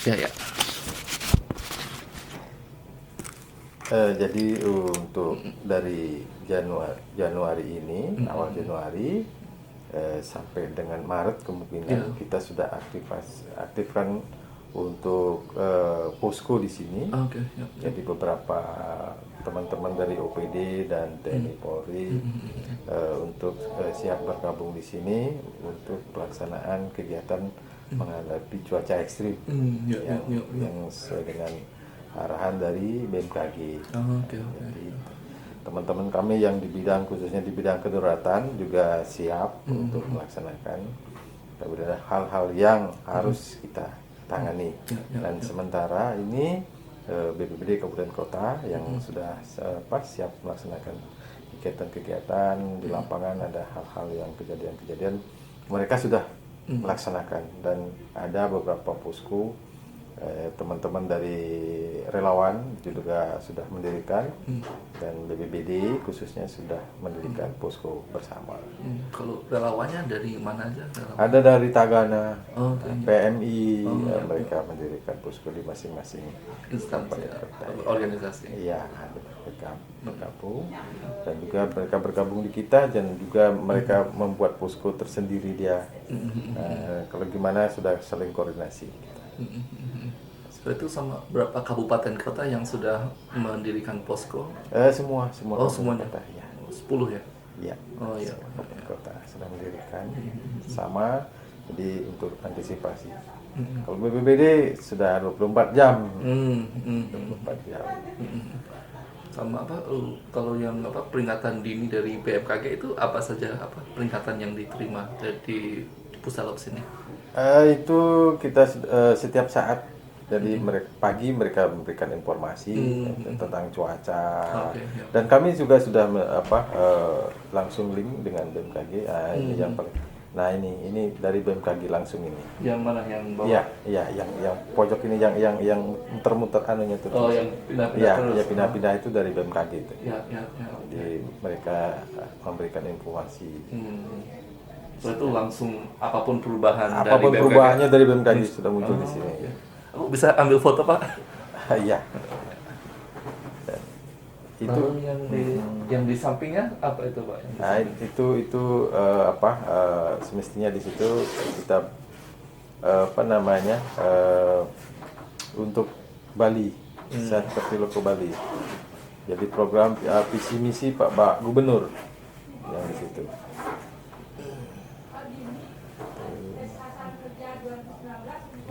Ya, ya. Jadi untuk dari Januari ini, awal Januari sampai dengan Maret kemungkinan kita sudah aktifkan untuk posko di sini. Oke. Jadi beberapa teman-teman dari OPD dan TNI Polri untuk siap bergabung di sini untuk pelaksanaan kegiatan menghadapi cuaca ekstrim yang sesuai dengan arahan dari BMKG. Jadi teman-teman kami yang di bidang khususnya di bidang kedaruratan juga siap untuk melaksanakan hal-hal yang harus kita tangani. Dan sementara ini BPBD Kabupaten Kota yang sudah siap melaksanakan kegiatan-kegiatan di lapangan, ada hal-hal yang kejadian-kejadian mereka sudah melaksanakan, dan ada beberapa posko teman-teman dari relawan juga sudah mendirikan dan BPBD khususnya sudah mendirikan posko bersama. Kalau relawannya dari mana aja? Ada dari Tagana, PMI, mereka mendirikan posko di masing-masing instansi, organisasi. Iya, mereka bergabung dan juga mereka bergabung di kita, dan juga mereka membuat posko tersendiri dia. Kalau gimana sudah saling koordinasi. Seperti itu sama berapa kabupaten kota yang sudah mendirikan posko? Semua semuanya. kota, ya. 10 ya? Iya. Oh iya. Kota sudah mendirikan sama, jadi untuk antisipasi. Kalau BPBD sudah 24 jam. 24 jam. Sama kalau yang peringatan dini dari BMKG itu apa saja peringatan yang diterima di Pusalop sini? Itu kita setiap saat. Jadi pagi mereka memberikan informasi tentang cuaca, dan kami juga sudah langsung link dengan BMKG. Ini yang paling. Nah ini dari BMKG langsung ini. Yang mana yang bawah? Iya, yang pojok ini yang muter-muter anunya tuh. Oh, yang pindah-pindah terus. Iya, pindah-pindah itu dari BMKG itu. Ya. Jadi mereka memberikan informasi. So, itu langsung apapun perubahan Apapun dari perubahannya dari BMKG sudah muncul di sini. Okay. Aku bisa ambil foto, Pak? Iya. Itu yang di sampingnya apa itu, Pak? Nah, itu semestinya di situ kita untuk Bali, seperti Loko Bali. Jadi program visi misi Pak Gubernur yang di situ.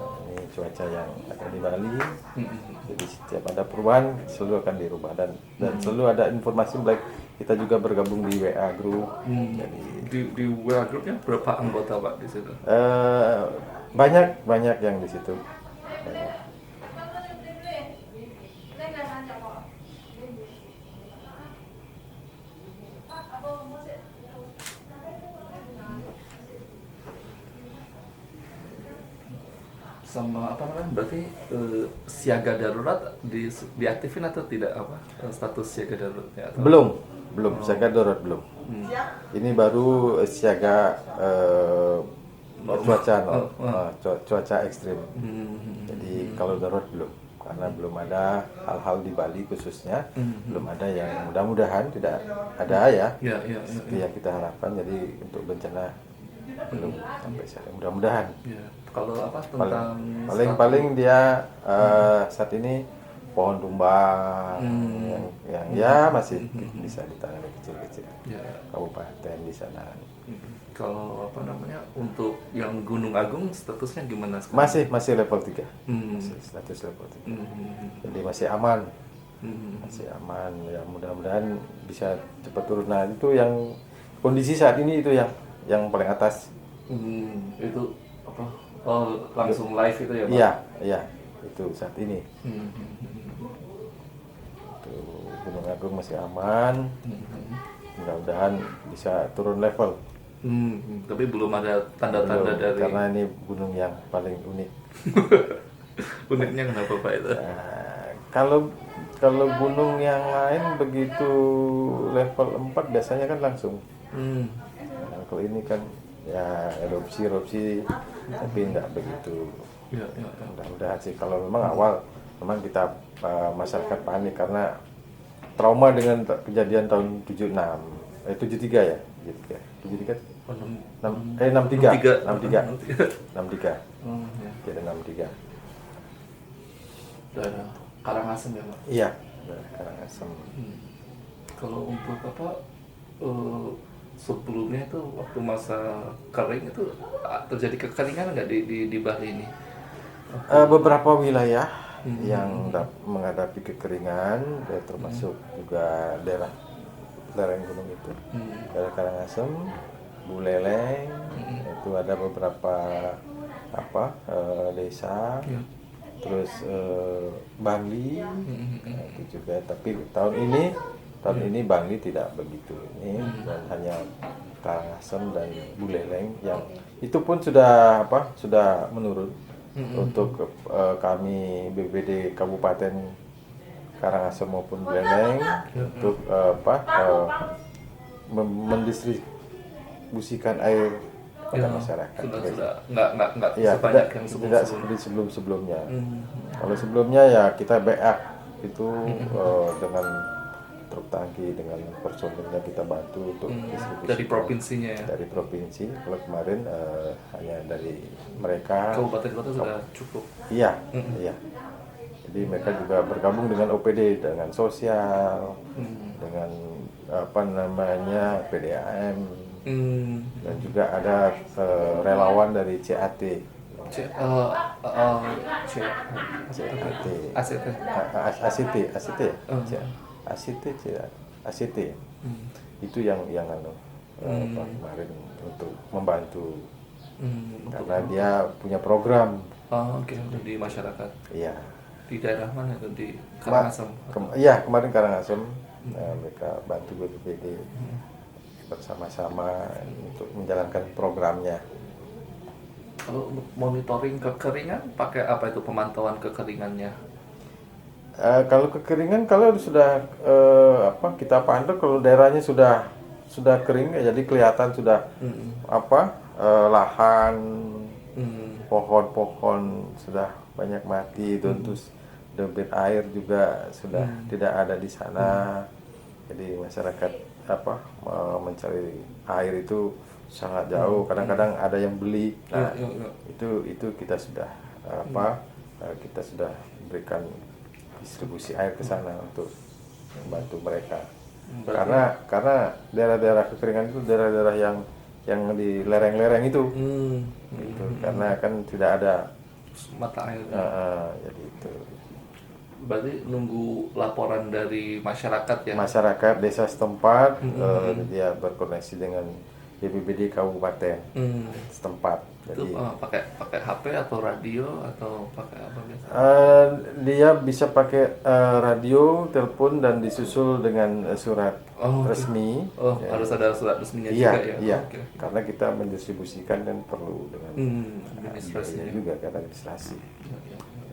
Ini cuaca yang ada di Bali. Jadi setiap ada perubahan selalu akan dirubah, dan selalu ada informasi baik. Kita juga bergabung di WA group. Jadi di WA grupnya berapa anggota, Pak, di situ? Banyak yang di situ. Banyak. Sama berarti siaga darurat diaktifin atau tidak, status siaga daruratnya? Belum siaga darurat belum. Ini baru siaga cuaca ekstrim. Jadi kalau darurat belum, karena belum ada hal-hal di Bali khususnya, belum ada yang mudah-mudahan tidak ada ya. Seperti yang kita harapkan. Jadi untuk bencana belum sampai sekarang, mudah-mudahan. Kalau tentang paling dia saat ini pohon tumbang yang masih bisa ditangani kecil-kecil. Kabupaten di sana. Kalau untuk yang Gunung Agung statusnya gimana sekarang? Masih level 3. Masih status level 3. Jadi masih aman. Masih aman, ya mudah-mudahan bisa cepat turun. Nah, itu yang kondisi saat ini itu yang paling atas. Itu langsung live itu ya, Pak? Iya, itu saat ini. Gunung Agung masih aman. Mudah-mudahan bisa turun level. Tapi belum ada tanda-tanda dari. Karena ini gunung yang paling unik. Uniknya kenapa, Pak, itu? Kalau gunung yang lain begitu level 4 biasanya kan langsung. Kalau ini kan ya erupsi tapi nggak begitu Ya, ya, ya. Mudah-mudahan sih, kalau memang awal memang kita masyarakat panik karena trauma dengan kejadian tahun 73 ya, 73 Oh, 63 Oh, ya. jadi 63 Daerah Karangasem ya Pak. iya, daerah Karangasem. Kalau untuk apa sebelumnya itu waktu masa kering itu terjadi kekeringan nggak di Bali ini? Beberapa wilayah yang menghadapi kekeringan, termasuk juga daerah lereng gunung itu, daerah Karangasem, Buleleng, itu ada beberapa desa, Ya. terus Bangli, itu juga. Tapi tahun ini Bangli tidak begitu ini, dan hanya Karangasem dan Buleleng yang itu pun sudah menurun. Untuk kami BPBD Kabupaten Karangasem maupun Buleleng untuk mendistribusikan air pada masyarakat. Sudah nggak Ya, sebanyak tidak, yang tidak seperti sebelumnya. Kalau sebelumnya ya kita backup itu dengan truk tangki, dengan personilnya kita bantu untuk distribusi dari provinsinya ya. dari provinsi. Kalau kemarin hanya dari mereka. Kabupaten kota sudah cukup. Iya, iya. Jadi mereka juga bergabung dengan OPD, dengan sosial, dengan PDAM, dan juga ada relawan dari CAT. ACT. Itu yang kemarin untuk membantu, karena dia punya program. Oke, di masyarakat. Iya. Di daerah mana itu? Di Karangasem? Iya, kemarin Karangasem, mereka bantu BPBD bersama-sama untuk menjalankan programnya. Kalau untuk monitoring kekeringan, pakai apa itu pemantauan kekeringannya? Kalau kekeringan, kalau sudah kita pantau, kalau daerahnya sudah kering, jadi kelihatan sudah lahan, pohon-pohon sudah banyak mati, terus debit air juga sudah tidak ada di sana. Jadi masyarakat mencari air itu sangat jauh. Kadang-kadang ada yang beli. Nah, itu kita sudah kita sudah berikan distribusi air ke sana untuk membantu mereka. Karena daerah-daerah kekeringan itu daerah-daerah yang di lereng-lereng itu. Gitu. Karena kan tidak ada mata air. Jadi itu. Berarti nunggu laporan dari masyarakat ya? Masyarakat desa setempat, dia berkoordinasi dengan BPBD Kabupaten setempat. Itu Jadi pakai HP atau radio atau pakai apa biasa? Dia bisa pakai radio, telepon, dan disusul dengan surat resmi. Harus ada surat resminya Iya, juga ya? iya. Karena kita mendistribusikan dan perlu dengan administrasinya juga karena administrasi.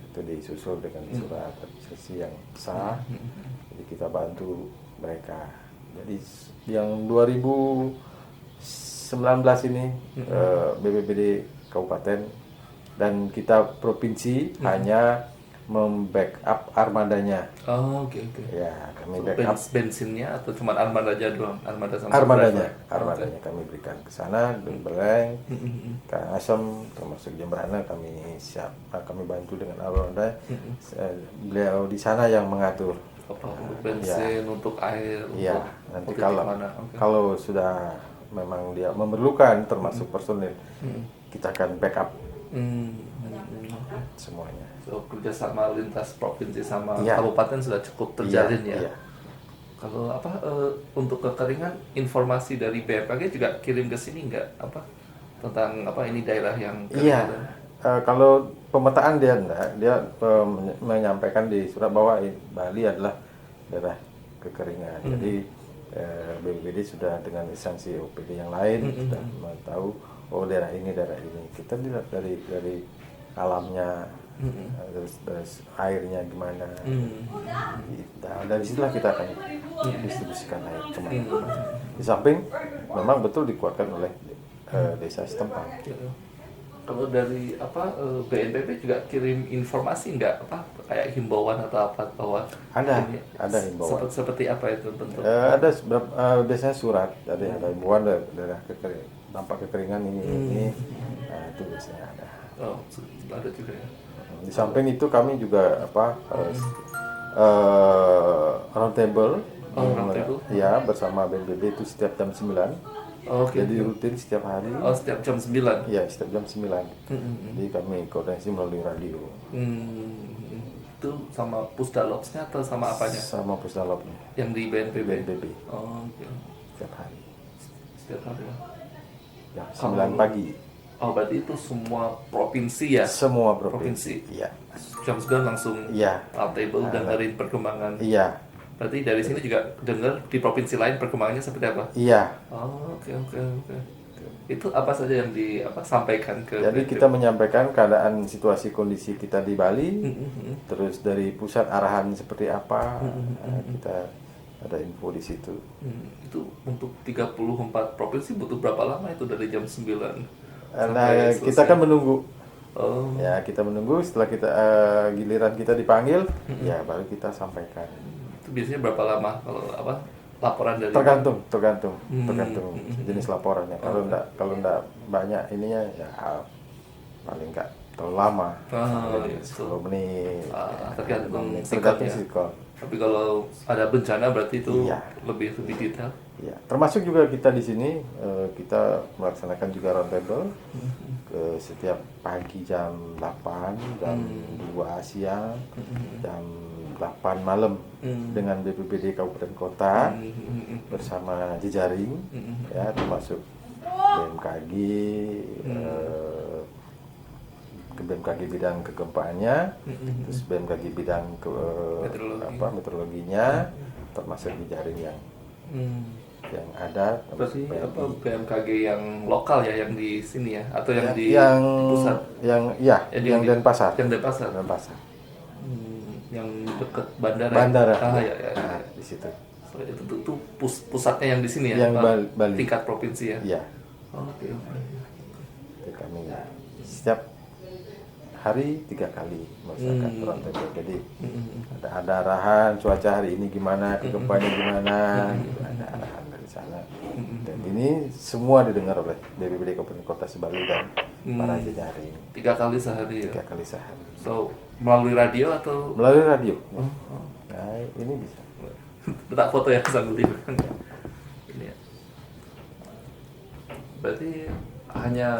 Itu disusul dengan surat administrasi yang sah. Jadi kita bantu mereka. Jadi yang 2019 ini BPBD Kabupaten dan kita provinsi hanya membackup armadanya. Oke. Ya, kami backup bensinnya atau cuma armada aja doang? Armadanya kami berikan ke sana, Buleleng, Karangasem, termasuk Jembrana kami bantu dengan armada. Beliau di sana yang mengatur. Untuk bensin, untuk air, iya. Nanti kalau sudah memang dia memerlukan, termasuk personil, kita akan backup semuanya. So, kerjasama lintas provinsi sama kabupaten sudah cukup terjalin ya. Kalau untuk kekeringan, informasi dari BMKG juga kirim ke sini nggak tentang ini daerah yang kering? Iya. Kalau pemetaan dia menyampaikan di surat bahwa Bali adalah daerah kekeringan. Jadi BPBD sudah dengan instansi OPD yang lain sudah tahu daerah ini. Kita lihat dari alamnya, terus airnya gimana. Dari situlah kita akan distribusikan air kemana-mana. Di samping memang betul dikuatkan oleh desa setempat. Kalau dari BNPB juga kirim informasi nggak kayak himbauan atau apa bahwa Ada himbauan. Seperti apa itu bentuk? Biasanya surat, ada himbauan daerah dampak kekeringan ini. Nah, itu biasanya ada. Oh, ada juga ya. Di samping itu kami juga roundtable. Roundtable? Ya, bersama BNPB itu setiap jam 9. Oke. Jadi rutin setiap hari. Oh, setiap jam 9. Iya, setiap jam 9. Jadi kami koordinasi melalui radio. Itu sama Pusdalopsnya atau sama apanya? Sama Pusdalopnya. Yang di BNPB. Oh, oke. Setiap hari. Setiap hari. Ya, 9 pagi. Oh, berarti itu semua provinsi ya? Semua provinsi. Iya. Jam 9 langsung roundtable dengerin perkembangan. Iya. Berarti dari sini juga dengar di provinsi lain perkembangannya seperti apa? Iya. Oh, oke. Itu apa saja yang sampaikan ke Jadi BNPB? kita menyampaikan keadaan situasi kondisi kita di Bali, terus dari pusat arahan seperti apa, kita ada info di situ. Itu untuk 34 provinsi butuh berapa lama itu dari jam 9? Nah, kita kan menunggu. Oh. Ya, kita menunggu setelah kita giliran kita dipanggil, ya baru kita sampaikan. Itu biasanya berapa lama kalau laporan dari Tergantung jenis laporannya. Kalau enggak banyak ininya ya paling enggak terlalu lama. 10 menit. Tergantung sih kok. Tapi kalau ada bencana berarti itu lebih detail. Ya, termasuk juga kita di sini kita melaksanakan juga roundtable ke setiap pagi jam 8, jam 2 siang, jam 8 malam dengan BPBD Kabupaten Kota bersama jejaring, ya termasuk BMKG, ke BMKG bidang kegempaannya, terus BMKG bidang meteorologinya, termasuk jejaring yang ada. Berarti BMKG yang lokal ya, yang di sini ya, atau yang di pusat? Yang Denpasar. Yang Denpasar. Yang dekat bandara. Ya. Ya. Di situ. So, itu pusatnya yang di sini ya. Yang Bali. Tingkat provinsi ya. Iya. Oke. Kami setiap hari 3 kali melaksanakan roundtable. Jadi ada arahan cuaca hari ini gimana, kegempanya gimana, gitu. Ada arahan dari sana. Dan ini semua didengar oleh BPBD Kabupaten Kota Sebali dan para jejaring. 3 kali sehari. 3 kali sehari. So melalui radio atau? Melalui radio. Nah, ini bisa. Letak foto ya sambil tidur. Ini ya. Berarti hanya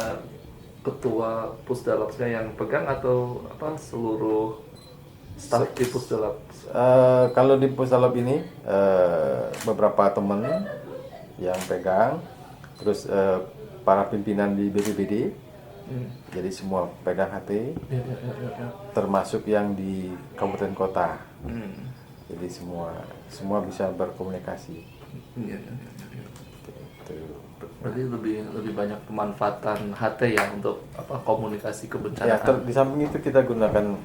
ketua Pusdalopsnya yang pegang atau seluruh staf di Pusdalop? Kalau di Pusdalop ini beberapa teman yang pegang, terus para pimpinan di BPBD, jadi semua pegang HT, termasuk yang di kabupaten kota, jadi semua bisa berkomunikasi. Berarti lebih banyak pemanfaatan HT ya untuk komunikasi kebencanaan. Ya, di samping itu kita gunakan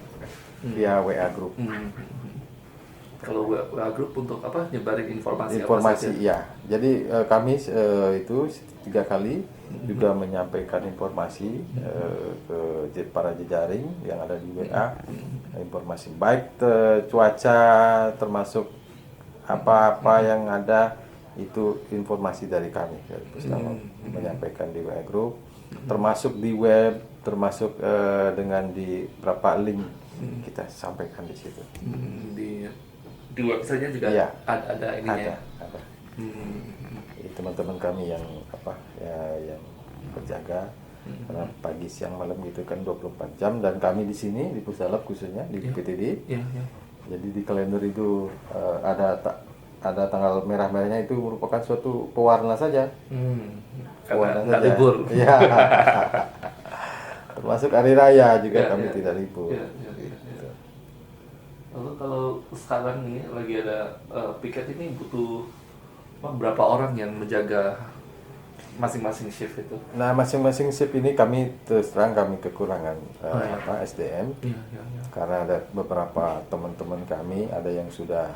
via WA Group. Kalau WA Group untuk nyebarin informasi apa saja? Ya. Jadi kami itu 3 kali juga menyampaikan informasi ke para jejaring yang ada di WA, informasi baik cuaca, termasuk apa-apa yang ada, itu informasi dari kami dari Pusdalop menyampaikan di WA Group, termasuk di web, termasuk dengan di berapa link kita sampaikan di situ. Di websitenya juga ada ininya. Ada. Teman-teman kami yang yang berjaga karena pagi siang malam gitu kan 24 jam, dan kami di sini di Pusdalop khususnya di PTD. Jadi di kalender itu ada tanggal merah-merahnya, itu merupakan suatu pewarna saja. Karena nggak libur. Ya. Termasuk hari raya juga kami tidak libur. Lalu kalau sekarang nih lagi ada piket ini butuh berapa orang yang menjaga masing-masing shift itu? Nah, masing-masing shift ini kami terus terang kami kekurangan SDM. Karena ada beberapa teman-teman kami ada yang sudah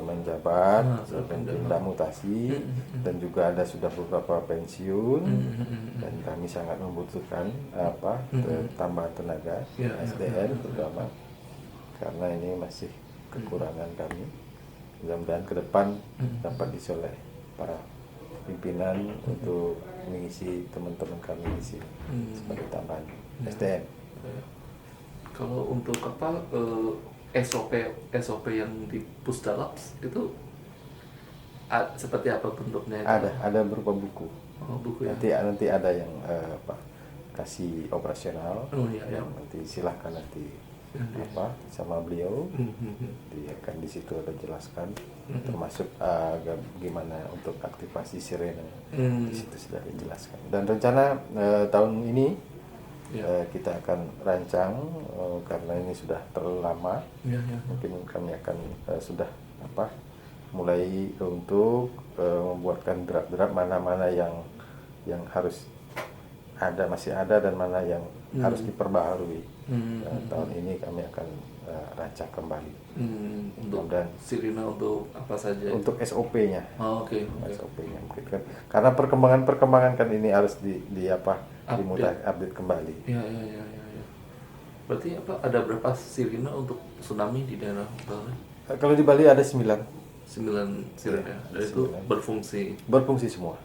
menjabat dan pindah mutasi dan juga ada sudah beberapa pensiun dan kami sangat membutuhkan tambahan tenaga SDM terutama karena ini masih kekurangan kami. Mudah-mudahan ke depan dapat diisi oleh para pimpinan untuk mengisi teman-teman kami di sini sebagai tambahan SDM. Kalau untuk SOP yang di Pusdalaps itu seperti apa bentuknya? Ada berupa buku. Buku ya. Nanti ada yang kasih operasional. Nanti silahkan nanti sama beliau. Dia akan di situ ada jelaskan termasuk gimana untuk aktivasi sirene. Di situ sudah dijelaskan. Dan rencana tahun ini kita akan rancang karena ini sudah terlalu lama. Mungkin kami akan sudah mulai untuk membuatkan draft mana-mana yang harus masih ada dan mana yang harus diperbaharui. Tahun ini kami akan rancang kembali. Untuk sirine untuk apa saja? Untuk SOP-nya. Oke. SOP-nya mungkin kan karena perkembangan kan ini harus update kembali. Ya. Berarti ada berapa sirine untuk tsunami di daerah Bali? Kalau di Bali ada 9 sirine. Dan itu berfungsi semua.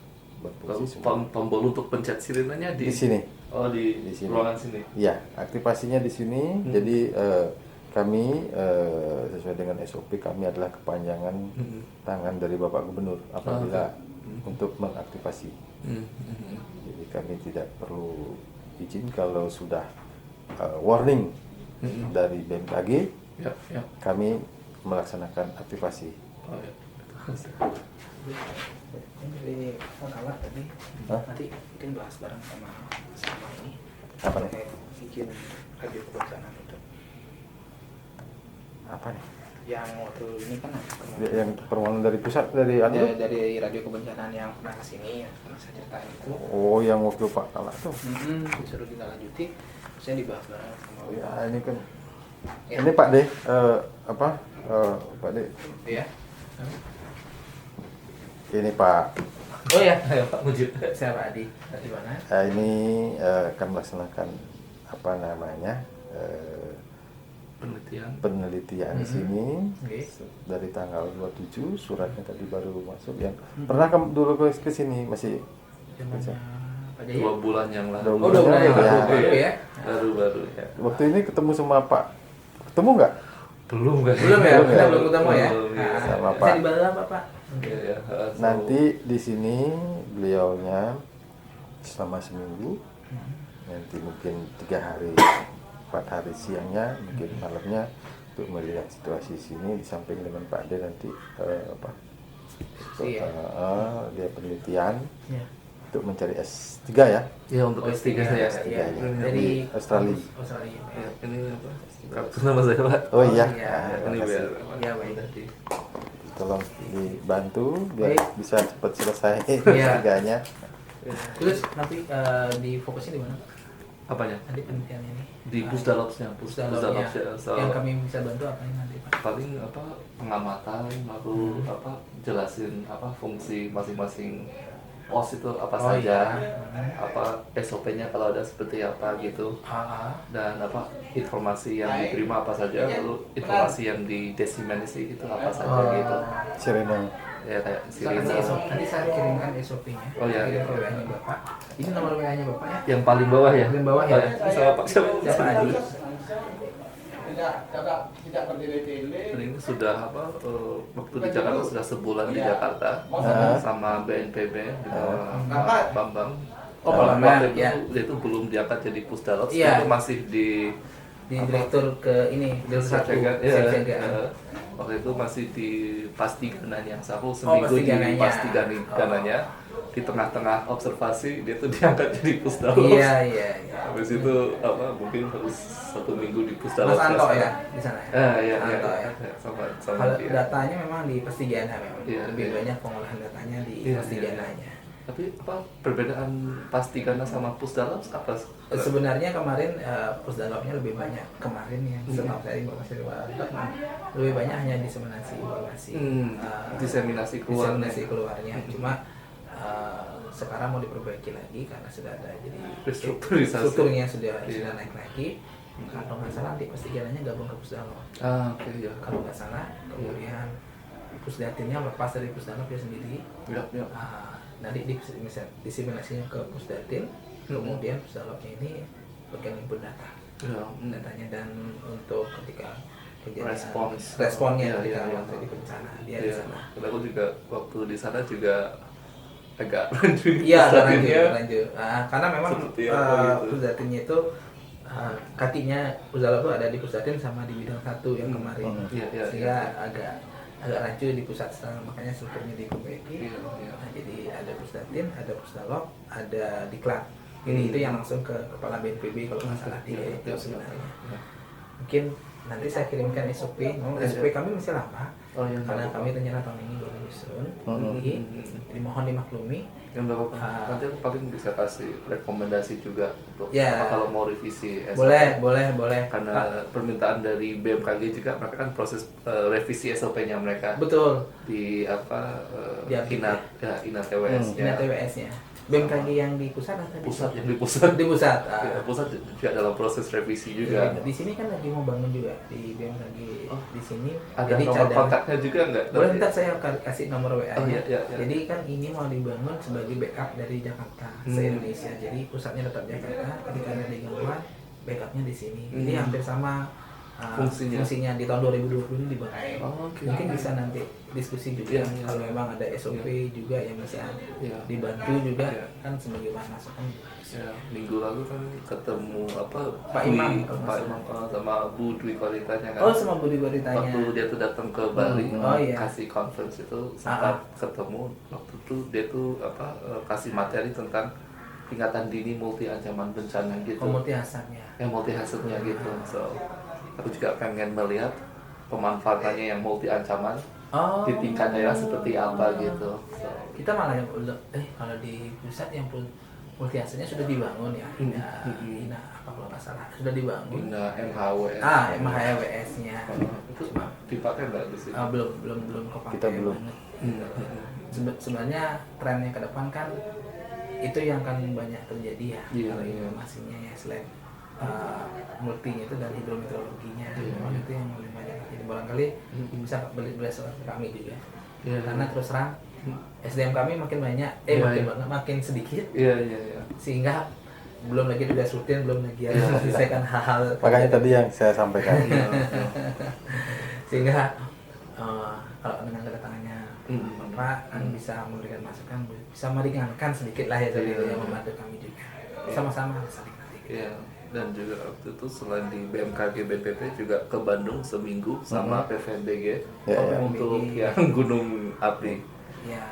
Tombol untuk pencet sirinenya di sini. Oh, di sini. Ruangan sini. Iya, aktivasinya di sini. Jadi kami sesuai dengan SOP kami adalah kepanjangan tangan dari Bapak Gubernur apabila untuk mengaktifasi. Jadi kami tidak perlu izin kalau sudah warning dari BMKG, kami melaksanakan aktivasi. Dari alat tadi nanti mungkin bahas bareng sama ini apa nih? Bikin radio kebencanaan itu apa nih? yang waktu ini kan yang permohonan dari pusat dari dari radio kebencanaan yang pernah kesini ya pernah saya ceritain itu. Oh, yang waktu Pak Kala tuh disuruh ditindaklanjuti saya dibahas bareng sama ini kan ini Pak D Pak D ya. Ini Pak. Oh ya, Pak Mujib. Siapa Adi? Di mana? Ini akan melaksanakan penelitian di sini dari tanggal 27 suratnya tadi baru masuk yang pernah dulu ke sini masih 2 bulan yang lalu. 2 bulan yang lalu ya. Baru ya. Waktu ini ketemu sama Pak. Ketemu nggak? Belum ya. Kita belum ketemu ya. Sama Pak. Saya di Balang Pak. Nanti di sini beliaunya selama seminggu, nanti mungkin 3 hari, 4 hari siangnya, mungkin malamnya untuk melihat situasi sini, di samping dengan Pak D nanti dia penelitian untuk mencari S3 ya. Ya untuk S3 saya. Dari Australia. Ini apa? Kartu nama saya Pak. Oh iya. Ini biar. Ya baik. Tolong dibantu biar bisa cepat selesai Iya. S3-nya. Terus nanti difokusnya di mana? Apanya? Nanti penelitiannya ini. Di Pusdalapsnya. Yang kami bisa bantu apa ini nanti Pak? Paling pengamatan lalu jelasin fungsi masing-masing pos itu apa saja, SOP-nya kalau ada seperti apa gitu, dan informasi yang diterima apa saja, lalu informasi yang didesimasi itu apa saja gitu. Sirene. Ya kayak sirine. Nanti saya kirimkan SOP-nya. Oh ya. Kirim ke WA-nya Bapak. Ini nomor WA-nya Bapak ya? Yang paling bawah ya. Paling bawah ya. Sama Pak siapa? Adi. Tidak berdiri-diri. Ini sudah waktu di Jakarta sudah sebulan di Jakarta sama BNPB di bawah Pak Bambang. Oh, Bambang, waktu ya. Dia itu belum diangkat jadi Pusdalaps, Iya. itu masih di direktur ke ini direktur 1 waktu itu masih di Pasti Gananya. Aku seminggu di Gananya. Pasti Gananya. Di tengah-tengah observasi dia tuh diangkat jadi Pusdalaps. Iya. Habis itu mungkin harus 1 minggu di Pusdalaps. Mas Anto ya di sana. Iya. Anto ya. Sama Kalau dia. datanya memang di Pestigana memang. Iya, Lebih iya. banyak pengolahan datanya di Iya, Pestigananya. Tapi apa perbedaan Pastigana sama Pusdalam apa? Sebenarnya kemarin pusdalopnya lebih banyak kemarin yang setahu saya informasi lebih banyak hanya diseminasi informasi, diseminasi keluarnya. Cuma sekarang mau diperbaiki lagi karena sudah ada jadi strukturnya sudah naik lagi. Kalau nggak salah nanti Pastigananya gabung ke pusdalop. Oke, ya. Kalau nggak salah, kemudian pusdatinnya lepas dari pusdalop dia sendiri. Ya. Nanti diseminasinya ke pusdatin, kemudian pusdalopnya ini bagian input data, datanya, dan untuk ketika kejadian responnya ketika terjadi bencana dia di sana. Aku juga waktu di sana juga agak rancu. Iya, lanjut. Karena memang pusdatinnya itu kakinya pusdalop itu ada di pusdatin sama di bidang 1 yang kemarin, sehingga agak rancu di pusat sekarang, makanya strukturnya diperbaiki. Nah, jadi ada pusdatin, ada pusdalop, ada diklat. Ini itu yang langsung ke kepala BNPB kalau nggak salah itu sebenarnya. Mungkin nanti saya kirimkan SOP. SOP kami masih lama karena kami ternyata tahun ini baru nyusun. Jadi mohon dimaklumi. Yang berapa? Nanti aku paling bisa kasih rekomendasi juga untuk kalau mau revisi SOP. Boleh. Karena permintaan dari BMKG juga, mereka kan proses revisi SOP-nya mereka. Betul. Di INA TWS-nya. BMKG yang di pusat atau di pusat. Di pusat. Pusat juga dalam proses revisi juga. Di sini kan lagi mau bangun juga di BMKG di sini. Ada nomor kontaknya juga nggak? Boleh, ntar saya kasih nomor WA-nya. Iya. Jadi kan ini mau dibangun sebagai backup dari Jakarta se-Indonesia. Jadi pusatnya tetap Jakarta, ketika ada gangguan backupnya di sini. Jadi hampir sama fungsinya di tahun 2020 ini dipakai. Mungkin bisa nanti diskusi juga kalau memang ada SOP juga yang bisa dibantu juga kan sebagai bahan masukan. Minggu lalu kan ketemu Pak Imam sama Bu Dwi Koritanya kan. Sama Bu Dwi Koritanya. Waktu dia tuh datang ke Bali kasih conference itu sempat ketemu. Waktu itu dia tuh kasih materi tentang peringatan dini multi ancaman bencana gitu. Multi hazardnya. Multi hazardnya gitu. So aku juga pengen melihat pemanfaatannya yang multi ancaman di tingkat daerah seperti apa gitu. So, kita malah yang kalau di pusat yang multi hazardnya sudah dibangun ya. Ina apa kalau nggak salah sudah dibangun. Ina MHWS. MHWS-nya. Itu dipakai nggak di sini? Belum kepakai. Kita belum. Sebenarnya trennya ke depan kan itu yang akan banyak terjadi ya. Kalau informasinya ya selain multinya itu dan hidrometeorologinya, memang itu yang lebih banyak. Jadi barangkali bisa berdasarkan kami juga, karena terus terang SDM kami makin banyak, makin sedikit, sehingga belum lagi tugas rutin, belum lagi menyelesaikan hal-hal. Makanya tadi yang saya sampaikan. Sehingga kalau dengan kedatangannya Bapak kan bisa memberikan masukan, bisa meringankan sedikit lah ya, jadi yang membantu kami juga. Sama-sama saling nanti. Dan juga waktu itu selain di BMKG BPP juga ke Bandung seminggu sama PVMBG untuk yang gunung api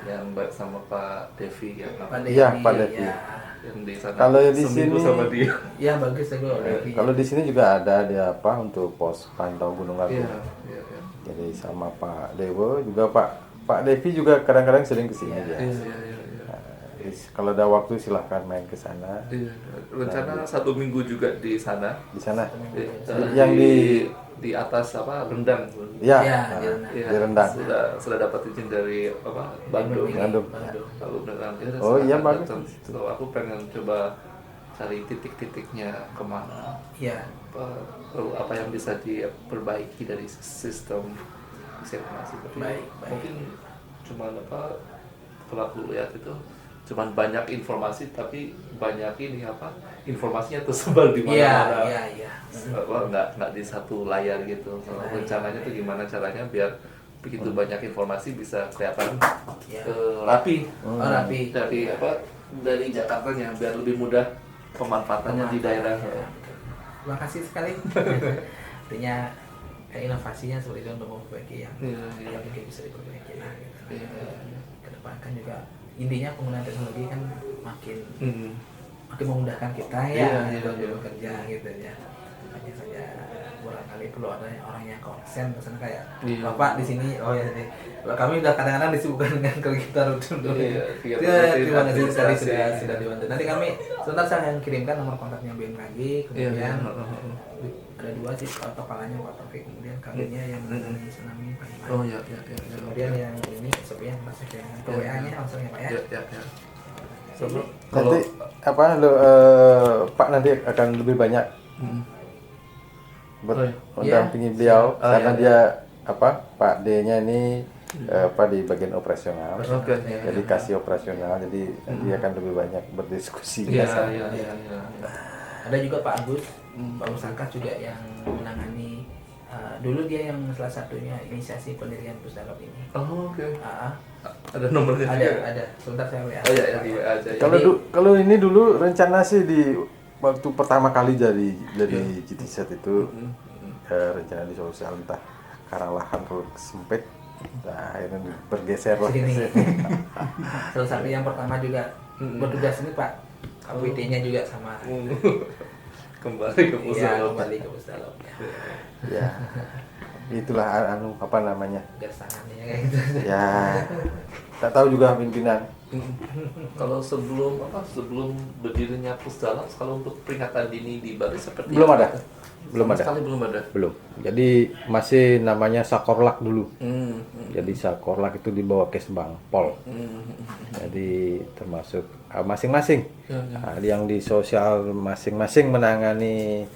yang baik sama Pak Devi Pak Devi yang di sana. Kalau di sini sama dia bagus kalau di sini juga ada dia untuk pos pantau gunung api. Jadi sama Pak Dewo juga Pak Devi juga kadang-kadang sering kesini dia. Kalau ada waktu silahkan main ke sana. Rencana 1 minggu juga di sana. Di sana. Yang di atas Rendang. Iya. Di Rendang. Sudah dapat izin dari Bandung. Lalu beneran. Bagus. So, aku pengen coba cari titik-titiknya kemana. Apa yang bisa diperbaiki dari sistem informasi. Mungkin cuma kalau aku lihat itu cuman banyak informasi tapi banyak informasinya tersebar di mana-mana. Nggak di satu layar gitu. Rencananya tuh gimana caranya biar begitu banyak informasi bisa kelihatan rapi. Rapi. Dari Jakartanya biar lebih mudah pemanfaatannya di daerah. Terima kasih sekali. Artinya inovasinya seperti itu untuk memperbaiki yang mungkin bisa diperbaiki lah. Kedepankan juga intinya penggunaan teknologi kan makin memudahkan kita untuk bekerja gitu ya. Hanya saja barangkali perlu ada orang yang konsen ke sana kayak Iya. Bapak di sini. Oh ya, jadi kami udah kadang-kadang disibukkan dengan kita rutin dulu. Iya, Terima kasih sekali administrasi. sudah dibantu. Nanti kami sebentar saya akan kirimkan nomor kontaknya BMKG, Iya, kemudian iya. ada dua sih kepalanya Pak Taufik, kemudian kalinya yang menangani tsunami Pak Iman. Oh ya, ya, ya, ya. Kemudian yang ini SOP yang masih kirimkan ke WA-nya langsung ya Pak ya. Ya, ya, ya. Sebelum Nanti apa Pak nanti akan lebih banyak Hmm. mendampingi beliau Oh, karena iya. dia Pak D-nya ini di bagian operasional. Oke, ya, Jadi ya. kasih operasional, jadi dia akan lebih banyak berdiskusi. Iya, biasa. iya, iya, iya. Ada juga Pak Agus, Pak Musangkas juga yang menangani dulu dia yang salah satunya inisiasi pendirian Pusdalop ini. Oh, oke. Ah, Ada nomornya ada, juga? ada. Sebentar saya WA. Oh ya, ya, di WA aja. Ya. Kalau ini dulu rencana sih di waktu pertama kali dari GTZ itu rencana di sosial entah karena lahan terlalu sempit, nah akhirnya bergeser lah. Sini. Salah satu yang pertama juga bertugas ini Pak. KPT-nya juga sama. Kembali ke Iya, Pusdalop. kembali ke Pusdalop. Ya, itulah apa namanya. Garis tangannya kayak gitu. Ya, tak tahu juga pimpinan. Kalau sebelum berdirinya Pusdalop, kalau untuk peringatan dini di Bali seperti Belum apa? ada. Belum Sama ada. sekali belum ada. Belum. Jadi masih namanya Sakorlak dulu. Hmm. Jadi Sakorlak itu dibawa ke Pol. Jadi termasuk masing-masing. Ya, ya. Yang di sosial masing-masing menangani,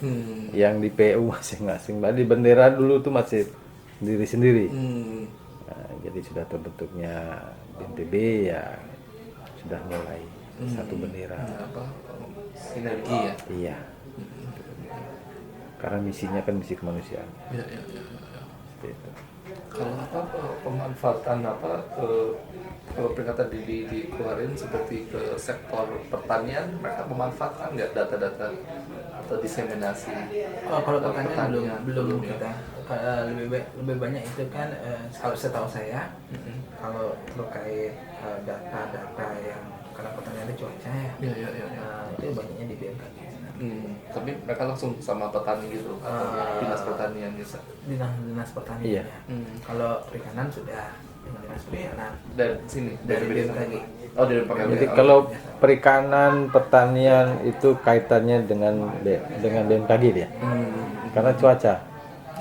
yang di PU masing-masing. Jadi bendera dulu tuh masih sendiri-sendiri. Hmm. Nah, jadi sudah terbentuknya BNPB ya sudah mulai satu bendera. Apa? Sinergi ya. Iya. Karena misinya kan misi kemanusiaan. Ya, ya, ya, ya. Seperti itu. Kalau pemanfaatan kalau peringatan dini dikeluarin seperti ke sektor pertanian, mereka memanfaatkan nggak data-data atau diseminasi? Oh, kalau pertanyaan pertanian? belum ya? kita lebih banyak itu kan kalau setahu saya kalau terkait data-data yang karena pertanian itu cuaca ya, Ya, ya, ya, ya. itu banyaknya di BMKG. Tapi mereka langsung sama petani gitu, atau dinas pertanian gitu. Dinas pertanian. Iya. Ya. Kalau perikanan sudah dengan dinas perikanan. Dan sini Dari BPD. BMKG. Oh, dari BMKG. Jadi kalau perikanan, pertanian itu kaitannya dengan BMKG dia. Karena cuaca.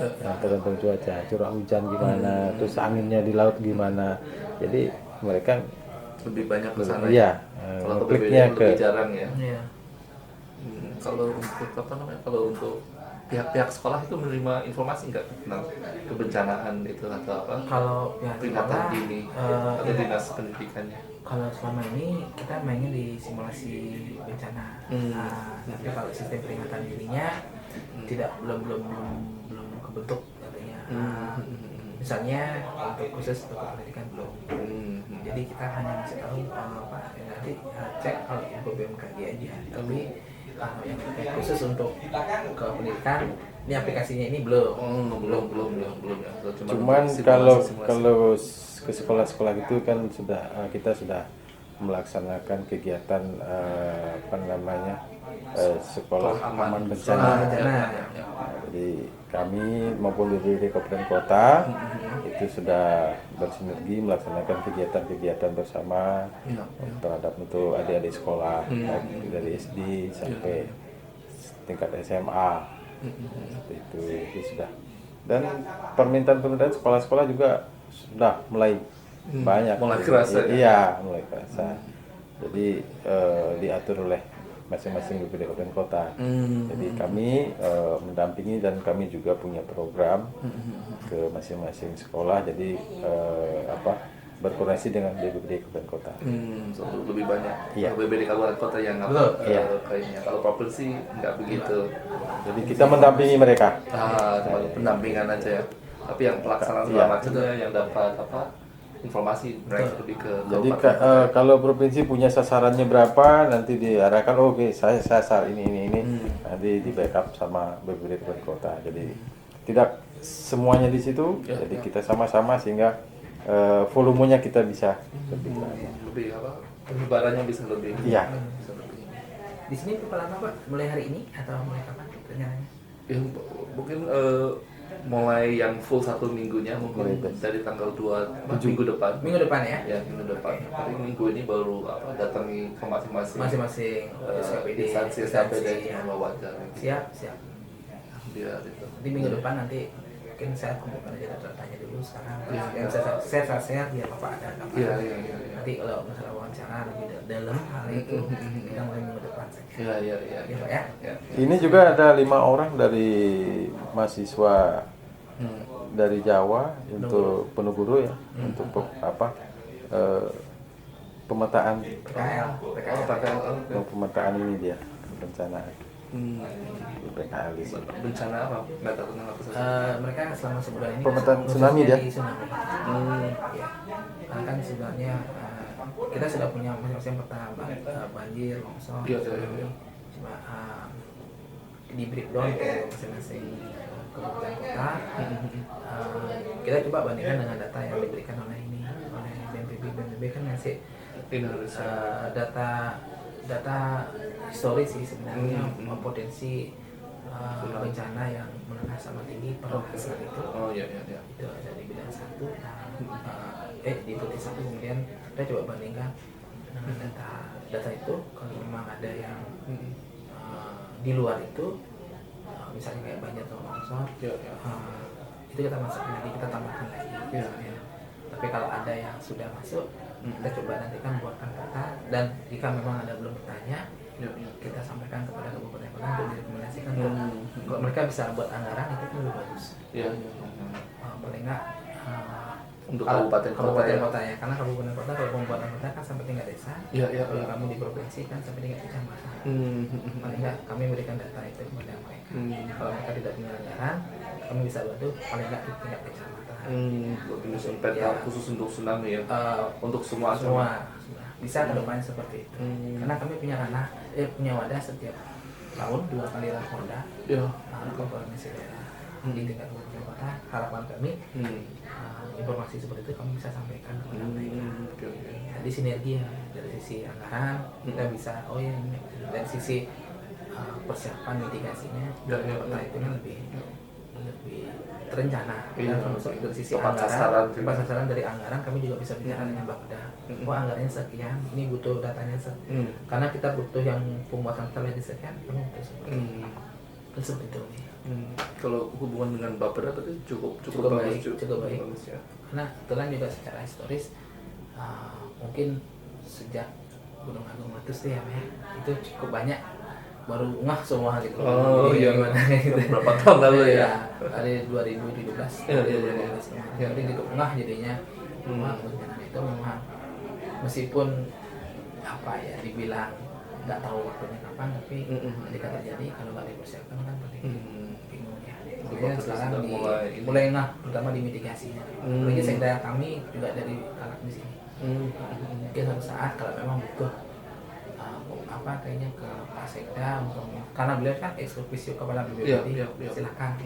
Ya, tergantung cuaca, curah hujan gimana, terus anginnya di laut gimana. Jadi mereka lebih banyak ke sana. iya, Kalau ke ngekliknya BPD lebih jarang ya. Iya. Kalau untuk apa namanya? Kalau untuk pihak-pihak sekolah itu menerima informasi nggak tentang kebencanaan itu atau apa? Kalau pihak Peringatan sekolah, dini atau dinas pendidikannya. kalau selama ini kita mainnya di simulasi bencana. Tapi kalau sistem peringatan dininya belum kebentuk katanya. Misalnya untuk khusus untuk pendidikan belum. Jadi kita hanya masih tahu Pak nanti cek kalau info BMKG aja. Tapi yang khusus untuk ke pendidikan ini aplikasinya ini belum. Belum ya. cuman untuk kalau simulasi. ke sekolah-sekolah itu kan kita sudah melaksanakan kegiatan apa namanya sekolah aman bencana. Jadi kami maupun BPD Kabupaten Kota itu sudah bersinergi melaksanakan kegiatan-kegiatan bersama terhadap untuk adik-adik sekolah baik dari SD sampai tingkat SMA. Seperti itu sudah. Dan permintaan sekolah-sekolah juga sudah mulai banyak. Mulai kerasa, ya? Iya, mulai kerasa. Jadi diatur oleh masing-masing BPD Kabupaten Kota. Jadi kami mendampingi dan kami juga punya program ke masing-masing sekolah. Jadi berkoordinasi dengan BPD Kabupaten Kota. So, lebih banyak. Iya. BPD Kabupaten Kota yang Iya. kayaknya. Kalau provinsi nggak begitu. Jadi kita mendampingi mereka. Cuma pendampingan aja ya. Tapi yang pelaksanaan Iya. segala macamnya yang dapat informasi mereka lebih ke Jadi kabupaten. kalau provinsi punya sasarannya berapa, nanti diarahkan oke saya sasar ini, nanti di backup sama BPD Kabupaten Kota. Jadi tidak semuanya di situ, jadi kita sama-sama sehingga volumenya kita bisa lebih banyak. Lebih apa? Penyebarannya bisa lebih. Iya. Bisa lebih. Di sini berapa lama Pak? Mulai hari ini atau mulai kapan rencananya? Ya, mungkin mulai yang full 1 minggunya mungkin dari tanggal 2 minggu depan. Minggu depan ya? Ya, minggu depan. Tapi minggu ini baru datangi ke masing-masing instansi SKPD yang wawancara. Siap. Biar itu. Nanti minggu depan mungkin saya kumpulkan aja datanya dulu sekarang. Yang bisa saya biar Bapak ada gambaran. Iya. Nanti kalau masalah wawancara lebih dalam hal itu kita mulai minggu depan saja. Iya. Ya. Ini juga ada 5 orang dari mahasiswa dari Jawa untuk penuh guru ya, untuk pemetaan pemetaan ini dia rencanaan PKL di sini. Bencana apa? Data tentang apa saja? Mereka selama sebulan ini Pemetaan tsunami dia. di tsunami. Ya. Karena kan sebenarnya kita sudah punya masing-masing peta banjir, longsor. Iya. Cuma di breakdown ke masing-masing kabupaten kota. Kita coba bandingkan dengan data yang diberikan oleh BNPB. BNPB kan ngasih data historis sih sebenarnya potensi bencana yang menengah sama tinggi pada saat itu. Iya. Itu ada di bidang 1 di titik 1, kemudian kita coba bandingkan dengan data itu. Kalau memang ada yang di luar itu, misalnya kayak banjir atau longsor, itu kita masukin lagi, kita tambahkan lagi. Tapi kalau ada yang sudah masuk, kita coba nantikan buatkan peta, dan jika memang ada belum bertanya, kita sampaikan kepada kabupaten kota untuk direkomendasikan. Kalau mereka bisa buat anggaran itu lebih bagus. Paling nggak untuk kabupaten kotanya, karena kabupaten kota kalau pembuatan kota kan sampai tingkat desa. Kalau kami di provinsi kan sampai tingkat kecamatan. Paling nggak kami berikan data itu kepada mereka. Kalau mereka tidak punya anggaran, kami bisa bantu paling nggak di tingkat kecamatan. Penyusun peta khusus untuk tsunami ya. Untuk semua bisa ke depannya seperti itu. Karena kami punya wadah setiap tahun 2 kali rakorda. Koordinasi daerah di tingkat kabupaten kota. Harapan kami informasi seperti itu kami bisa sampaikan kepada mereka. Jadi sinergi ya, dari sisi anggaran kita bisa ini dari sisi persiapan mitigasinya kota itu kan lebih terencana. Dari sisi anggaran, sasaran dari anggaran kami juga bisa bicara dengan Bapeda. Anggarannya sekian, ini butuh datanya karena kita butuh yang pembuatan strategi sekian, kami butuh seperti itu. Kalau hubungan dengan Bapeda tadi cukup baik. Bagus, ya. Karena kebetulan juga secara historis mungkin sejak Gunung Agung meletus ya, itu cukup banyak baru ngah semua gitu. Gimana gitu. Berapa tahun lalu ya? Dari 2017. Jadi cukup ngah jadinya. Bencana itu memang meskipun dibilang nggak tahu waktunya kapan, tapi ketika terjadi kalau nggak dipersiapkan kan pasti bingung ya. Makanya sekarang mulai ngah, terutama di mitigasinya. Apalagi sekda kami juga dari Kalak di sini. Mungkin suatu saat kalau memang butuh kayaknya ke Pak Sekda karena beliau kan eksekutif kepala BPBD, silakan.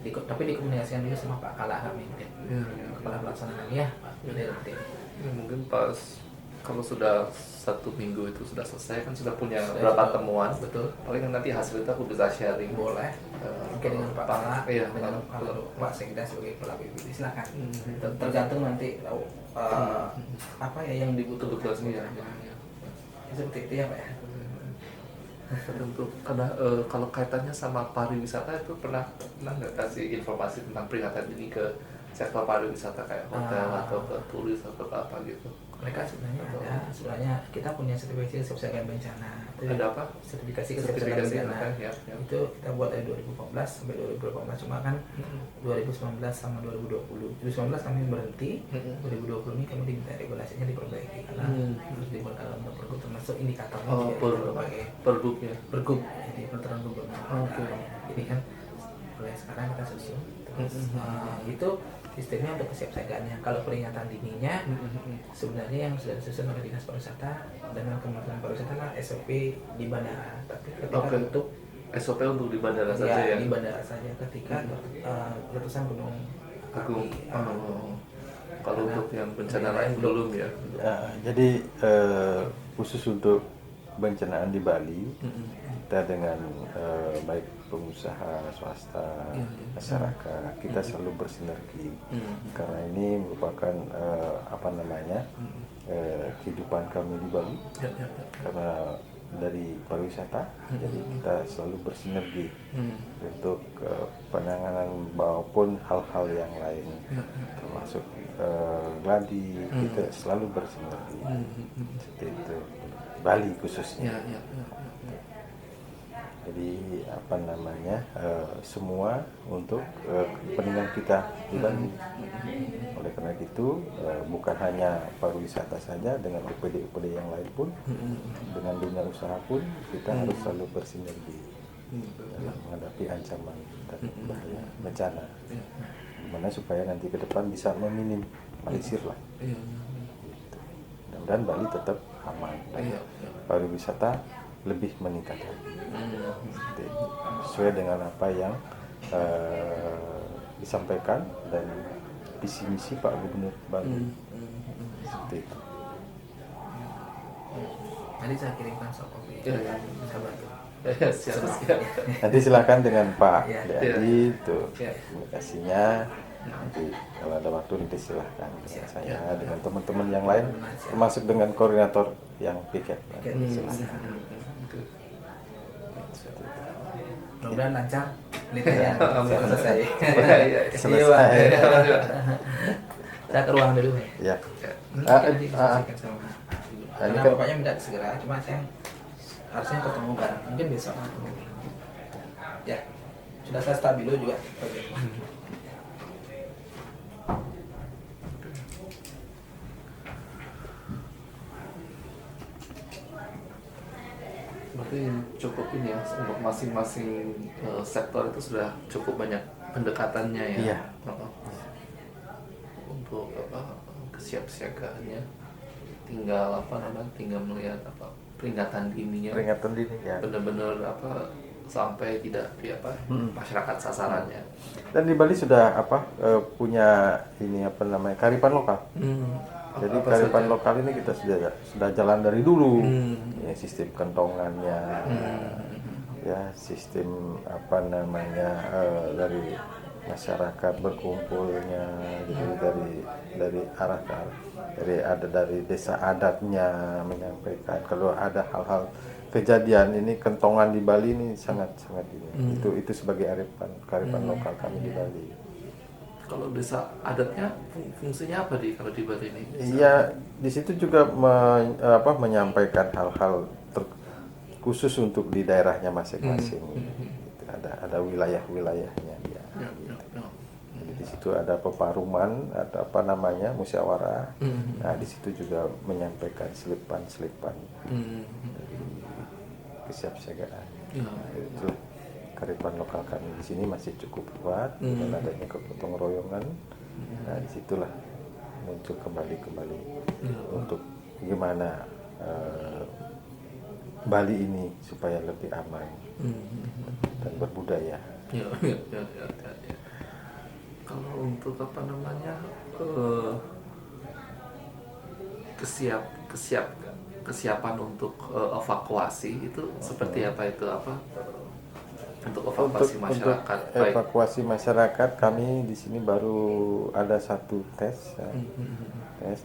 Tapi dikomunikasikan dulu sama Pak Kalak kami mungkin. Kepala pelaksana ya Pak BPBD. Mungkin pas kalau sudah 1 minggu itu sudah selesai kan sudah punya beberapa temuan. Betul. Paling nanti hasilnya aku bisa sharing. Boleh. Mungkin dengan Pak Kalak, dengan Pak Sekda sebagai kepala BPBD silakan. Tergantung nanti yang dibutuhkan tugasnya. Seperti itu ya Pak ya. Tentu karena kalau kaitannya sama pariwisata itu pernah nggak kasih informasi tentang peringatan ini ke sektor pariwisata kayak hotel atau ke turis atau ke apa gitu? Mereka sebenarnya kita punya sertifikasi kesiapsiagaan bencana. Ada apa? Sertifikasi kesiapsiagaan bencana. Ya. Itu kita buat dari 2014 sampai 2018, cuma kan 2019 sama 2020. 2019 kami berhenti, 2020 ini kami diminta regulasinya diperbaiki karena harus dibuat dalam pergub, termasuk indikatornya berbagai pergub ya. Pergub, jadi peraturan gubernur. Jadi kan mulai sekarang kita susun. Itu sistemnya untuk kesiapsiagaannya. Kalau peringatan dininya sebenarnya yang sudah disusun oleh Dinas Pariwisata dan Kementerian Pariwisata kan SOP di bandara. Tapi ketika untuk SOP untuk di bandara saja ya? Di bandara saja ketika letusan Gunung Agung. Kalau untuk yang bencana lain belum ya? Jadi khusus untuk bencanaan di Bali kita dengan baik pengusaha swasta, masyarakat, kita selalu bersinergi karena ini merupakan kehidupan kami di Bali karena dari pariwisata, jadi kita selalu bersinergi untuk penanganan maupun hal-hal yang lain, termasuk gladi, kita selalu bersinergi seperti itu. Bali khususnya. Jadi semua untuk kepentingan kita di Bali. Oleh karena itu bukan hanya pariwisata saja, dengan OPD-OPD yang lain pun, dengan dunia usaha pun kita harus selalu bersinergi dalam menghadapi ancaman dan bahaya bencana. Gimana supaya nanti ke depan bisa meminimalisir lah. Gitu. Mudah-mudahan Bali tetap aman dan pariwisata lebih meningkat sesuai dengan apa yang disampaikan dan visi misi Pak Gubernur Bali. Seperti itu. Nanti saya kirimkan soal kopi. Sabar tuh. Siap. Nanti silakan dengan Pak Ya. Adi tuh komunikasinya. Nanti kalau ada waktu nanti silahkan dengan saya dengan teman-teman yang lain, termasuk dengan koordinator yang piket. Silahkan. Mudah-mudahan lancar penelitiannya selesai. Selesai. Saya ke ruang dulu. Ya. Nanti diskusikan sama. Ini Karena kan- bapaknya minta segera, cuma saya harusnya ketemu bareng. Mungkin besok. Ya, sudah saya stabilo juga. Oke. Berarti cukup ini ya, untuk masing-masing sektor itu sudah cukup banyak pendekatannya ya. Iya. Untuk kesiapsiagaannya, tinggal tinggal melihat peringatan dininya. Peringatan dini ya. Benar-benar sampai tidak masyarakat sasarannya. Dan di Bali sudah punya ini kearifan lokal. Jadi Apa kearifan saja? lokal ini kita sudah jalan dari dulu. Ya, sistem kentongannya, ya sistem dari masyarakat berkumpulnya, jadi dari arah ke arah, dari desa adatnya menyampaikan kalau ada hal-hal kejadian ini kentongan di Bali ini sangat ini. Itu sebagai kearifan lokal kami di Bali. Kalau desa adatnya fungsinya apa kalau di Bali ini? Iya, di situ juga menyampaikan hal-hal khusus untuk di daerahnya masing-masing. Gitu. Ada wilayah-wilayahnya dia. Jadi di situ ada peparuman, ada musyawarah. Nah, di situ juga menyampaikan selipan-selipan dari kesiapsiagaan. Itulah kearifan lokal kami di sini masih cukup kuat dengan adanya kegotong royongan. Nah, disitulah muncul kembali untuk gimana Bali ini supaya lebih aman dan berbudaya. Ya. Kalau untuk kesiapan untuk evakuasi itu seperti apa itu untuk evakuasi masyarakat? Untuk evakuasi masyarakat kami di sini baru ada satu tes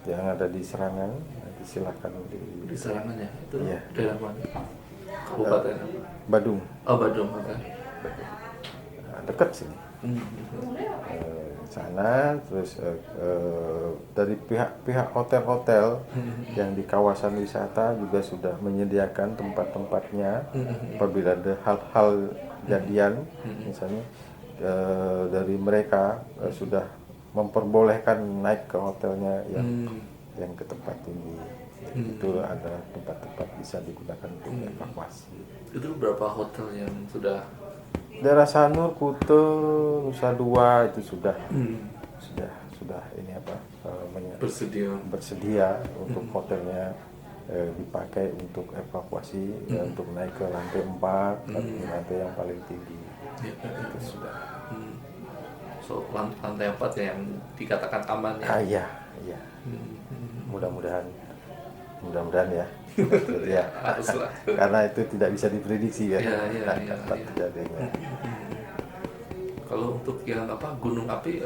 yang ada di Serangan. Nanti silakan Di Serangan ya, itu Iya. daerah mana? Kabupaten apa? Badung. Oh, Badung, oke. Nah, dekat sini. Sana terus dari pihak hotel-hotel yang di kawasan wisata juga sudah menyediakan tempat-tempatnya apabila ada hal-hal kejadian misalnya dari mereka sudah memperbolehkan naik ke hotelnya yang ke tempat tinggi. Itu ada tempat-tempat bisa digunakan untuk evakuasi. Itu berapa hotel yang sudah? Daerah Sanur, Kute, Nusa Dua itu sudah ini bersedia untuk hotelnya dipakai untuk evakuasi untuk naik ke lantai 4 atau lantai yang paling tinggi. Itu sudah. So lantai 4 yang dikatakan aman ya? Iya. Mudah-mudahan mudah-mudahan ya. Ya, Haruslah. karena itu tidak bisa diprediksi kan. Iya. Kapan terjadinya. Kalau untuk yang gunung api,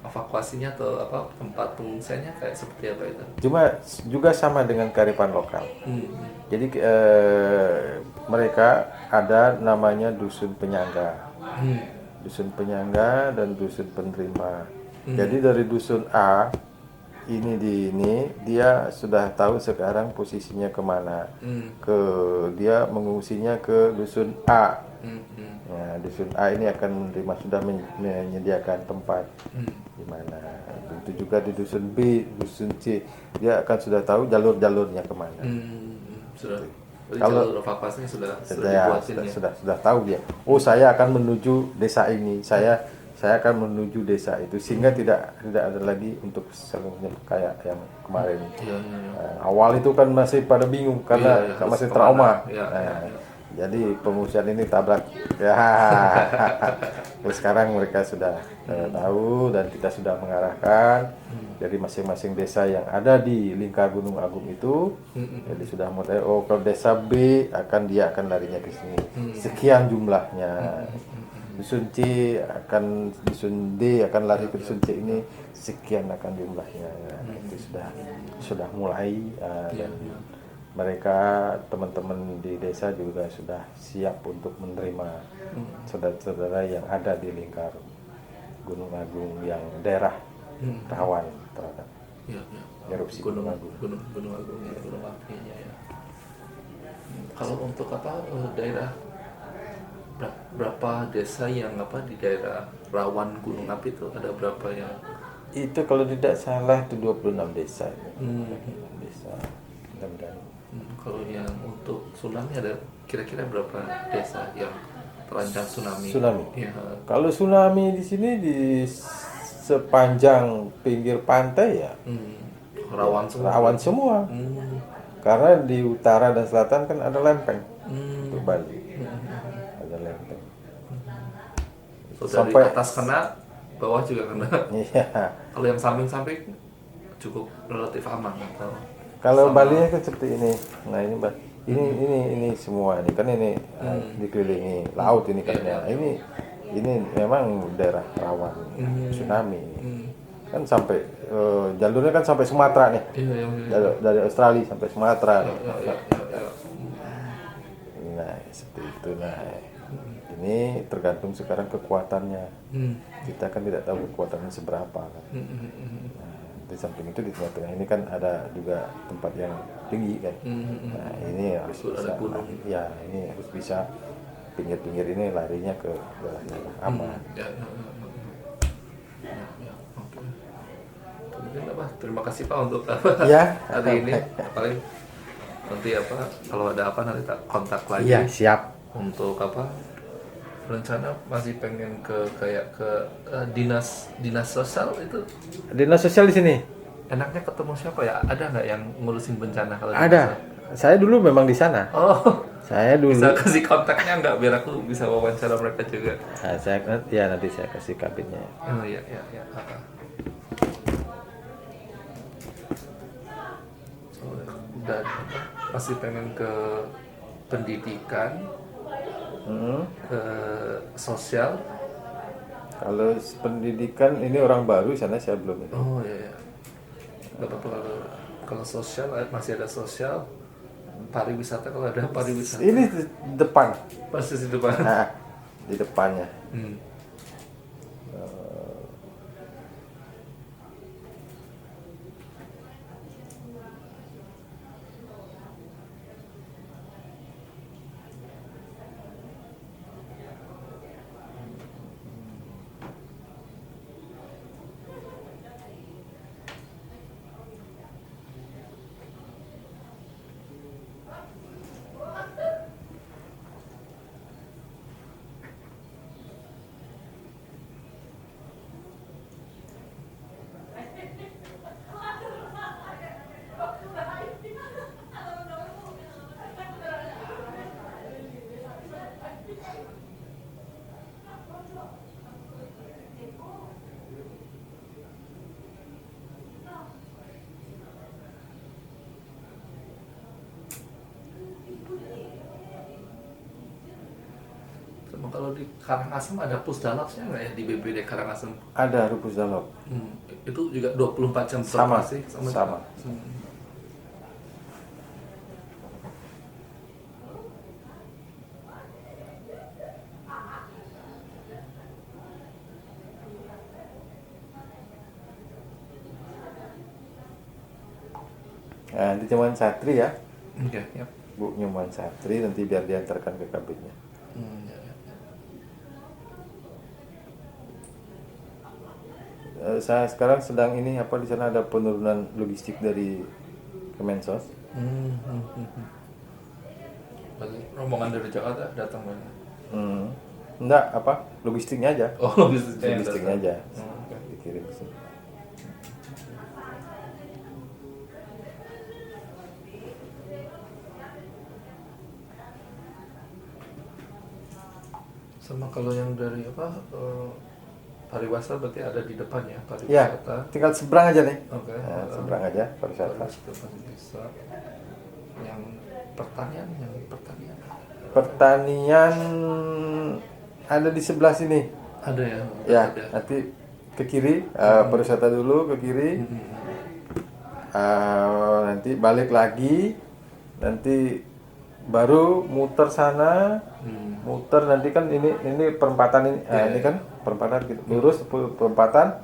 evakuasinya atau tempat pengungsiannya kayak seperti apa itu? Cuma juga sama dengan kearifan lokal. Jadi mereka ada namanya dusun penyangga, dusun penyangga dan dusun penerima. Jadi dari dusun A ini dia sudah tahu sekarang posisinya kemana. Dia mengungsinya ke dusun A. Nah, dusun A ini akan sudah menyediakan tempat di mana. Itu juga di dusun B, dusun C, dia akan sudah tahu jalur-jalurnya kemana. Sudah. Kalau jalur evakuasinya sudah dibuatin ya. Sudah tahu dia. Oh, saya akan menuju desa ini. Saya akan menuju desa itu sehingga tidak ada lagi untuk seluruhnya kayak yang kemarin. Awal itu kan masih pada bingung karena masih trauma. Jadi pengungsian ini tabrak. Sekarang mereka sudah tahu dan kita sudah mengarahkan. Jadi masing-masing desa yang ada di lingkar Gunung Agung itu, jadi sudah mulai. Oh, kalau desa B dia akan larinya ke sini. Sekian jumlahnya. Dusun C dusun D akan lari ke dusun C ini. Sekian akan jumlahnya. Itu sudah mulai dan mereka teman-teman di desa juga sudah siap untuk menerima saudara-saudara yang ada di lingkar Gunung Agung yang daerah rawan terhadap erupsi Gunung Agung. Gunung Agung ya, gunung apinya ya. Kalau untuk daerah berapa desa yang di daerah rawan gunung api itu ada berapa yang? Itu kalau tidak salah itu 26 desa. Desa dan kalau yang untuk tsunami ada kira-kira berapa desa yang terancam tsunami? Ya. Kalau tsunami di sini di sepanjang pinggir pantai ya rawan semua. Karena di utara dan selatan kan ada lempeng untuk Bali. Ada lempeng. So, dari atas kena, bawah juga kena. Iya. Kalau yang samping-samping cukup relatif aman atau? Kalau Bali kan seperti ini. Nah, ini semua ini kan ini dikelilingi laut ini kan ya. Ini memang daerah rawan tsunami ini. Kan sampai jalurnya kan sampai Sumatera nih. Dari Australia sampai Sumatera. Nah, seperti itu. Nah, ini tergantung sekarang kekuatannya. Kita kan tidak tahu kekuatannya seberapa kan. Di samping itu di tengah-tengah ini kan ada juga tempat yang tinggi kan. Nah, ini harus bisa, ya ini harus bisa pinggir-pinggir ini larinya ke daerah aman. Terima kasih Pak untuk hari ini. Paling nanti kalau ada nanti tak kontak lagi. Iya, siap. Untuk rencana masih pengen ke dinas sosial itu. Dinas sosial di sini. Enaknya ketemu siapa ya? Ada nggak yang ngurusin bencana kalau ada? Saya dulu memang di sana. Oh. Saya dulu. Bisa kasih kontaknya nggak biar aku bisa wawancara mereka juga. Nah, nanti saya kasih kabinnya. Oh iya. Dan masih pengen ke pendidikan. Ke sosial. Kalau pendidikan ini orang baru sana saya belum. Oh iya. Gak apa-apa kalau sosial masih ada sosial. Pariwisata kalau ada pariwisata. Ini di depan. Pasti di depan. Nah, di depannya. Sama kalau di Karangasem ada pusdalapsnya nggak ya di BPD Karangasem? Ada Rupus Dalop. Itu juga 24 jam Sama, beroperasi? sama. Nah, nanti cuman Satri ya, Oke, ya. Bu Nyuman Satri, nanti biar diantarkan ke kabinnya. Ya, ya. Saya sekarang sedang ini apa di sana ada penurunan logistik dari Kemensos. Berarti rombongan dari Jakarta datang banyak. Enggak, apa logistiknya aja. Oh, logistiknya yang Logistiknya datang. aja Oke. dikirim ke sini. Sama kalau yang dari apa pariwisata berarti ada di depan ya Ya, pariwisata. tinggal seberang aja nih. Oke. Nah, seberang aja pariwisata. Pariwisata masih bisa. Yang pertanian. Pertanian ada di sebelah sini. Ada ya. Ya, Ada. nanti ke kiri, pariwisata dulu ke kiri. Nanti balik lagi, nanti baru muter sana, muter nanti kan ini perempatan ini, ini kan perempatan gitu, lurus perempatan,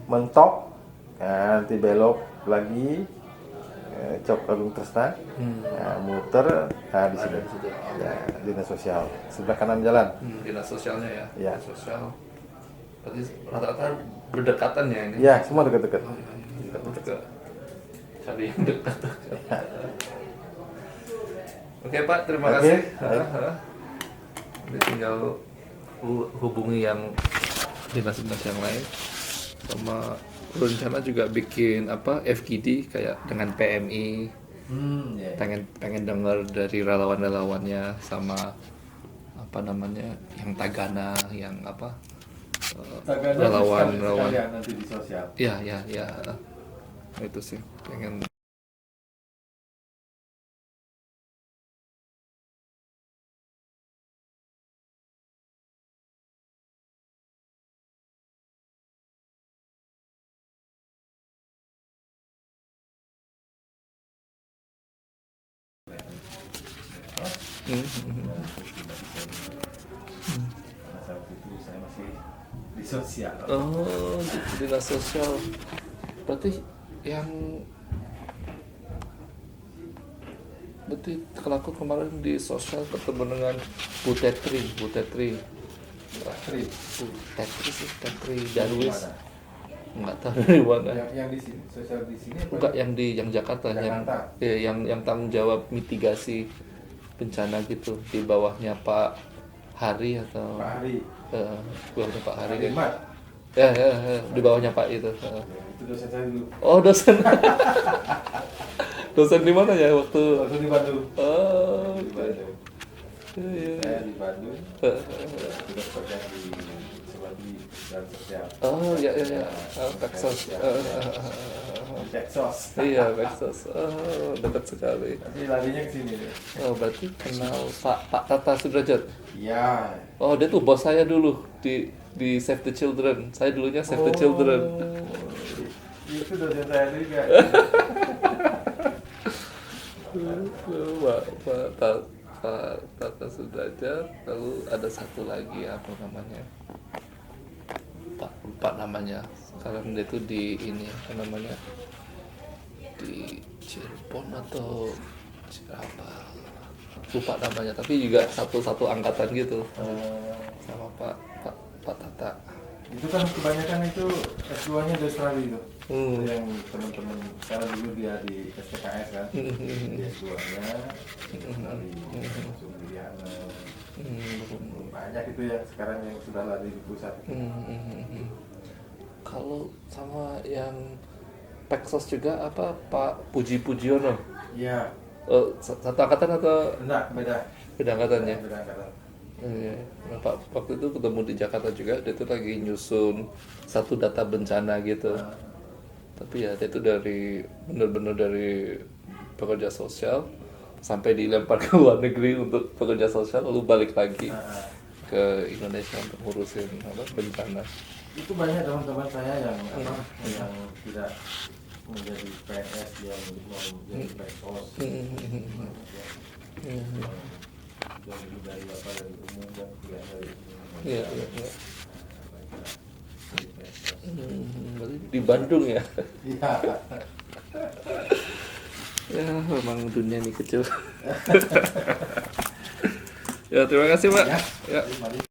mentok, nanti belok lagi, Cok Agung Tresna, muter, di sini, ya, dinas sosial, sebelah kanan jalan. Dinas sosialnya ya. Ya. Dinas sosial. Berarti rata-rata berdekatan ya ini. Ya, semua dekat-dekat. Oh, iya. Dekat-dekat. Cari yang dekat. Oke Pak, terima Oke, kasih. baik. Jadi tinggal hubungi yang dinas-dinas yang lain. Sama rencana juga bikin apa FGD kayak dengan PMI. Pengen dengar dari relawan-relawannya sama apa namanya yang Tagana, yang apa relawan nanti di sosial. ya itu sih pengen. Saat itu saya masih di sosial. Oh, di dinas sosial. Berarti kalau aku kemarin di sosial ketemu dengan Bu Tetri sih, Tetri Darwis. Nggak tahu dari mana. Yang di sini, sosial di sini apa? Enggak yang Jakarta, yang tanggung jawab mitigasi bencana gitu di bawahnya Pak Hari atau Pak Hari. bawahnya Pak Hari kan. Ahmad. Ya, di bawahnya Pak itu. Itu dosen saya dulu. Oh, dosen. Dosen di mana ya waktu? Waktu di Bandung. Oh, Di Bandung. iya. Saya di Bandung. Sudah kerja di sebagai dan sosial. Oh, ya. Texas. Di Texas. Iya, Texas. Oh, dekat sekali. Tapi larinya ke sini. Oh, berarti kenal Pak Tata Sudrajat. Iya. Oh, dia tuh bos saya dulu di Save the Children. Saya dulunya Save the Children. Itu dosen saya juga. Pak Tata Sudrajat. Lalu ada satu lagi apa namanya? Pak namanya. Sekarang dia tuh di ini apa namanya? Di Cirebon atau apa? Lupa namanya. Tapi juga satu angkatan gitu. Sama Pak Tata. Itu kan kebanyakan itu S2-nya di Australia itu. Yang teman-teman karena dulu dia di STKS kan. Dia S2-nya di Australia, langsung Liliana. Banyak itu ya sekarang yang sudah lari di pusat. Kalau sama yang Peksos juga apa Pak Puji Pujiono? Iya. Satu angkatan atau Enggak, beda. beda angkatan ya? Beda angkatan. Iya. Nah, Pak waktu itu ketemu di Jakarta juga, dia tuh lagi nyusun satu data bencana gitu. Tapi ya dia tuh bener-bener dari pekerja sosial sampai dilempar ke luar negeri untuk pekerja sosial lalu balik lagi. ke Indonesia untuk ngurusin apa bencana. Itu banyak teman-teman saya yang tidak menjadi PNS, yang mau menjadi pekos, yang dari apa dari umum dan tidak dari umum. Iya. Berarti di Bandung ya? Iya. Ya memang dunia ini kecil. Ya terima kasih Pak. Ya.